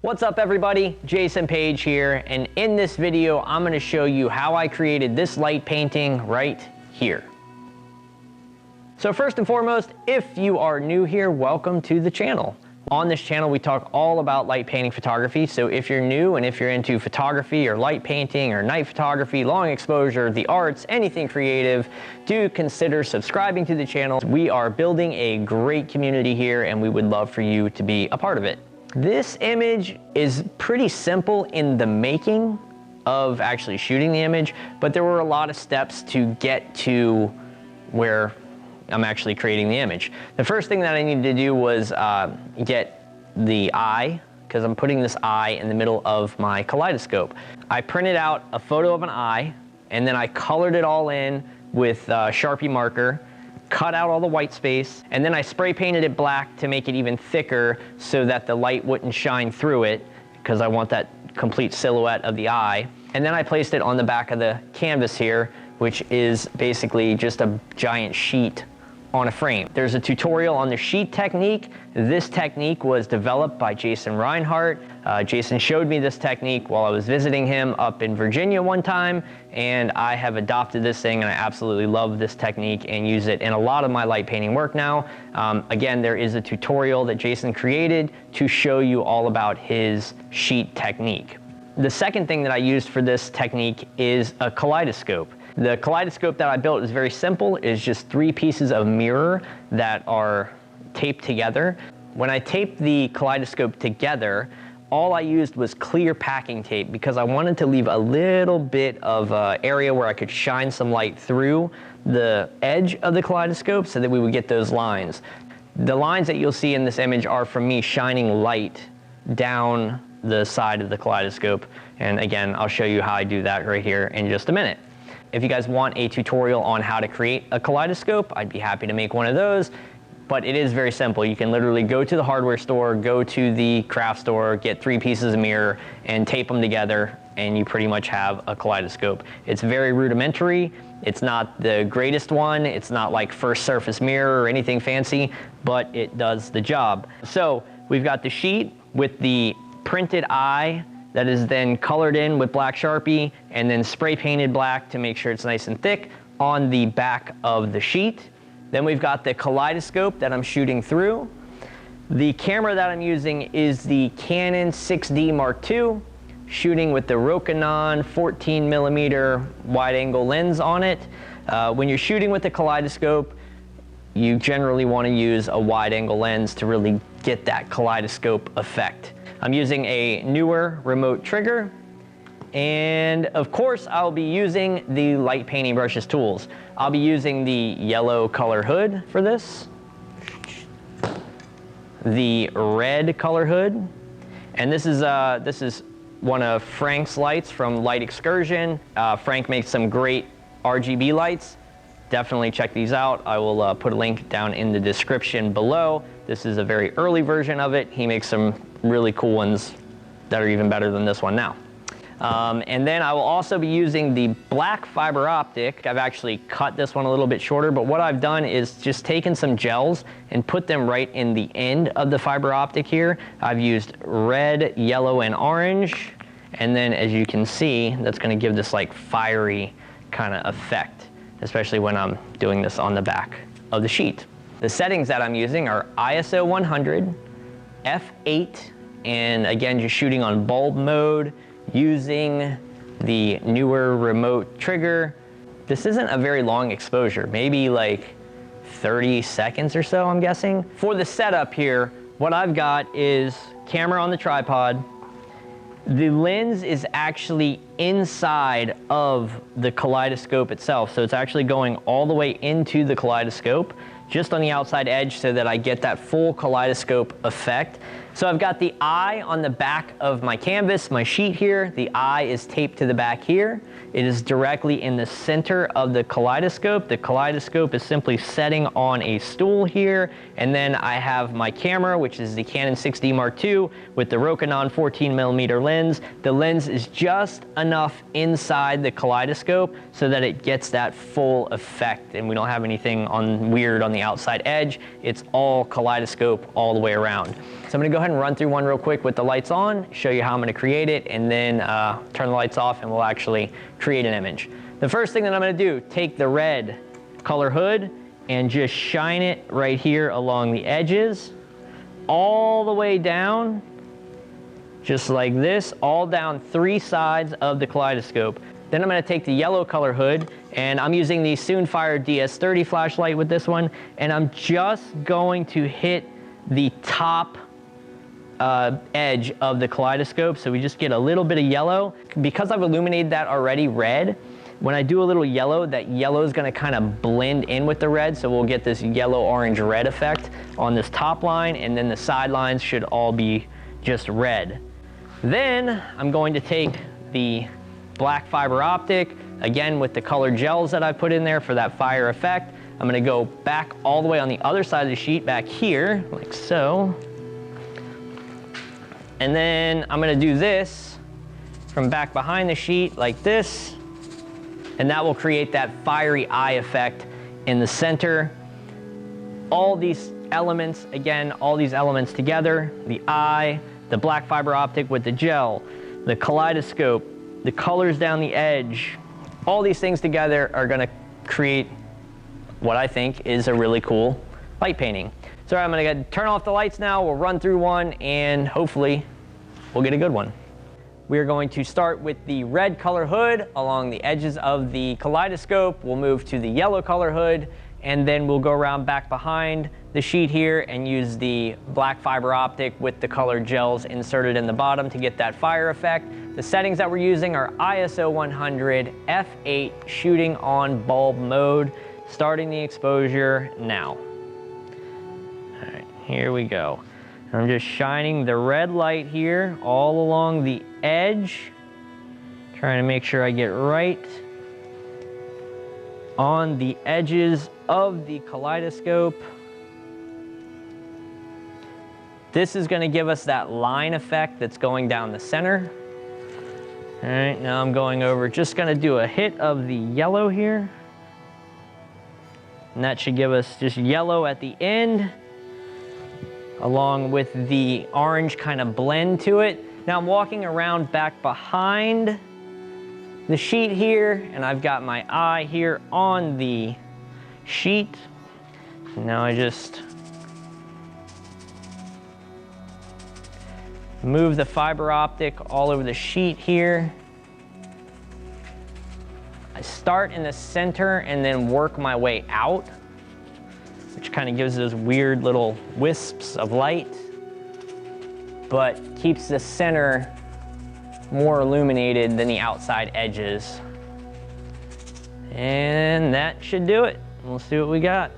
What's up everybody? Jason Page here, and in this video I'm going to show you how I created this light painting right here. So first and foremost, if you are new here, welcome to the channel. On this channel we talk all about light painting photography, so if you're new and if you're into photography or light painting or night photography, long exposure, the arts, anything creative, do consider subscribing to the channel. We are building a great community here and we would love for you to be a part of it. This image is pretty simple in the making of actually shooting the image, but there were a lot of steps to get to where I'm actually creating the image. The first thing that I needed to do was get the eye, because I'm putting this eye in the middle of my kaleidoscope. I printed out a photo of an eye, and then I colored it all in with Sharpie marker, cut out all the white space, and then I spray painted it black to make it even thicker so that the light wouldn't shine through it, because I want that complete silhouette of the eye. And then I placed it on the back of the canvas here, which is basically just a giant sheet on a frame. There's a tutorial on the sheet technique. This technique was developed by Jason Rinehart. Jason showed me this technique while I was visiting him up in Virginia one time, and I have adopted this thing and I absolutely love this technique and use it in a lot of my light painting work now. Again, there is a tutorial that Jason created to show you all about his sheet technique. The second thing that I used for this technique is a kaleidoscope. The kaleidoscope that I built is very simple. It's just 3 pieces of mirror that are taped together. When I taped the kaleidoscope together, all I used was clear packing tape because I wanted to leave a little bit of area where I could shine some light through the edge of the kaleidoscope so that we would get those lines. The lines that you'll see in this image are from me shining light down the side of the kaleidoscope. And again, I'll show you how I do that right here in just a minute. If you guys want a tutorial on how to create a kaleidoscope, I'd be happy to make one of those, but it is very simple. You can literally go to the hardware store, go to the craft store, get 3 pieces of mirror and tape them together, and you pretty much have a kaleidoscope. It's very rudimentary. It's not the greatest one. It's not like first surface mirror or anything fancy, but it does the job. So we've got the sheet with the printed eye that is then colored in with black Sharpie and then spray painted black to make sure it's nice and thick on the back of the sheet. Then we've got the kaleidoscope that I'm shooting through. The camera that I'm using is the Canon 6D Mark II, shooting with the Rokinon 14mm wide angle lens on it. When you're shooting with the kaleidoscope, you generally want to use a wide angle lens to really get that kaleidoscope effect. I'm using a newer remote trigger, and of course I'll be using the light painting brushes tools. I'll be using the yellow color hood for this, the red color hood, and this is one of Frank's lights from Light Excursion. Frank makes some great RGB lights. Definitely check these out. I will put a link down in the description below. This is a very early version of it. He makes some really cool ones that are even better than this one now. And then I will also be using the black fiber optic. I've actually cut this one a little bit shorter, but what I've done is just taken some gels and put them right in the end of the fiber optic here. I've used red, yellow, and orange. And then as you can see, that's gonna give this like fiery kind of effect, especially when I'm doing this on the back of the sheet. The settings that I'm using are ISO 100, f8, and again, just shooting on bulb mode, using the newer remote trigger. This isn't a very long exposure, maybe like 30 seconds or so, I'm guessing. For the setup here, what I've got is camera on the tripod. The lens is actually inside of the kaleidoscope itself, so it's actually going all the way into the kaleidoscope, just on the outside edge so that I get that full kaleidoscope effect. So I've got the eye on the back of my canvas, my sheet here. The eye is taped to the back here. It is directly in the center of the kaleidoscope. The kaleidoscope is simply setting on a stool here. And then I have my camera, which is the Canon 6D Mark II with the Rokinon 14mm lens. The lens is just enough inside the kaleidoscope so that it gets that full effect and we don't have anything weird on the outside edge. It's all kaleidoscope all the way around. So I'm gonna go ahead and run through one real quick with the lights on, show you how I'm gonna create it, and then turn the lights off and we'll actually create an image. The first thing that I'm gonna do, take the red color hood and just shine it right here along the edges, all the way down, just like this, all down 3 sides of the kaleidoscope. Then I'm gonna take the yellow color hood, and I'm using the Soonfire DS30 flashlight with this one, and I'm just going to hit the top edge of the kaleidoscope, so we just get a little bit of yellow. Because I've illuminated that already red, when I do a little yellow, that yellow is gonna kind of blend in with the red, so we'll get this yellow, orange, red effect on this top line, and then the sidelines should all be just red. Then I'm going to take the black fiber optic, again with the colored gels that I put in there for that fire effect. I'm gonna go back all the way on the other side of the sheet, back here, like so. And then I'm gonna do this from back behind the sheet, like this, and that will create that fiery eye effect in the center. All these elements, again, all these elements together, the eye, the black fiber optic with the gel, the kaleidoscope, the colors down the edge, all these things together are gonna create what I think is a really cool light painting. So I'm gonna turn off the lights now, we'll run through one, and hopefully we'll get a good one. We are going to start with the red color hood along the edges of the kaleidoscope. We'll move to the yellow color hood, and then we'll go around back behind the sheet here and use the black fiber optic with the colored gels inserted in the bottom to get that fire effect. The settings that we're using are ISO 100, f8, shooting on bulb mode, starting the exposure now. All right, here we go. I'm just shining the red light here all along the edge, trying to make sure I get right on the edges of the kaleidoscope. This is going to give us that line effect that's going down the center. All right, now I'm going over, just going to do a hit of the yellow here. And that should give us just yellow at the end, along with the orange kind of blend to it. Now I'm walking around back behind the sheet here, and I've got my eye here on the sheet. Now I just move the fiber optic all over the sheet here. I start in the center and then work my way out, which kind of gives those weird little wisps of light, but keeps the center more illuminated than the outside edges. And that should do it. We'll see what we got.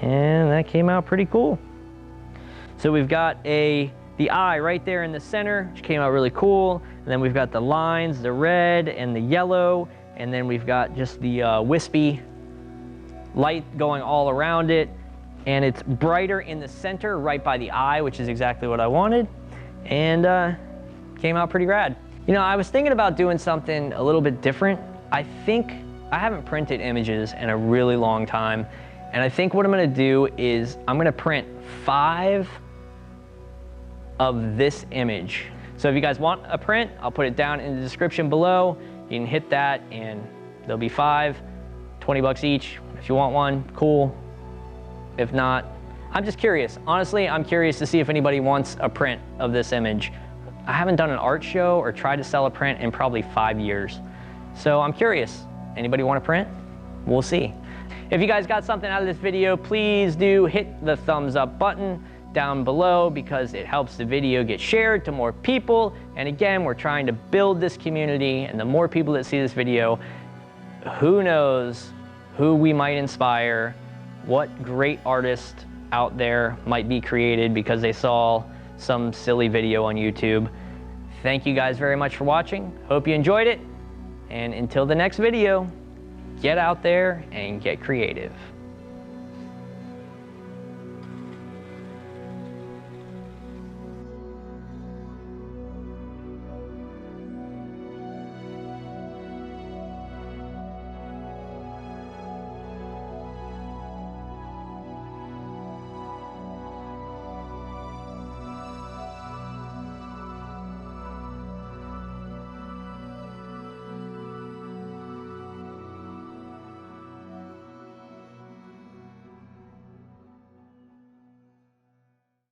And that came out pretty cool. So we've got the eye right there in the center, which came out really cool. And then we've got the lines, the red and the yellow. And then we've got just the wispy light going all around it. And it's brighter in the center right by the eye, which is exactly what I wanted. And came out pretty rad. You know, I was thinking about doing something a little bit different. I haven't printed images in a really long time. And I think what I'm gonna do is I'm gonna print 5 of this image. So if you guys want a print, I'll put it down in the description below. You can hit that and there'll be 5, 20 bucks each. If you want one, cool. If not, I'm just curious. Honestly, I'm curious to see if anybody wants a print of this image. I haven't done an art show or tried to sell a print in probably 5 years. So I'm curious. Anybody want a print? We'll see. If you guys got something out of this video, please do hit the thumbs up button down below because it helps the video get shared to more people. And again, we're trying to build this community, and the more people that see this video, who knows who we might inspire, what great artist out there might be created because they saw some silly video on YouTube. Thank you guys very much for watching. Hope you enjoyed it. And until the next video, get out there and get creative.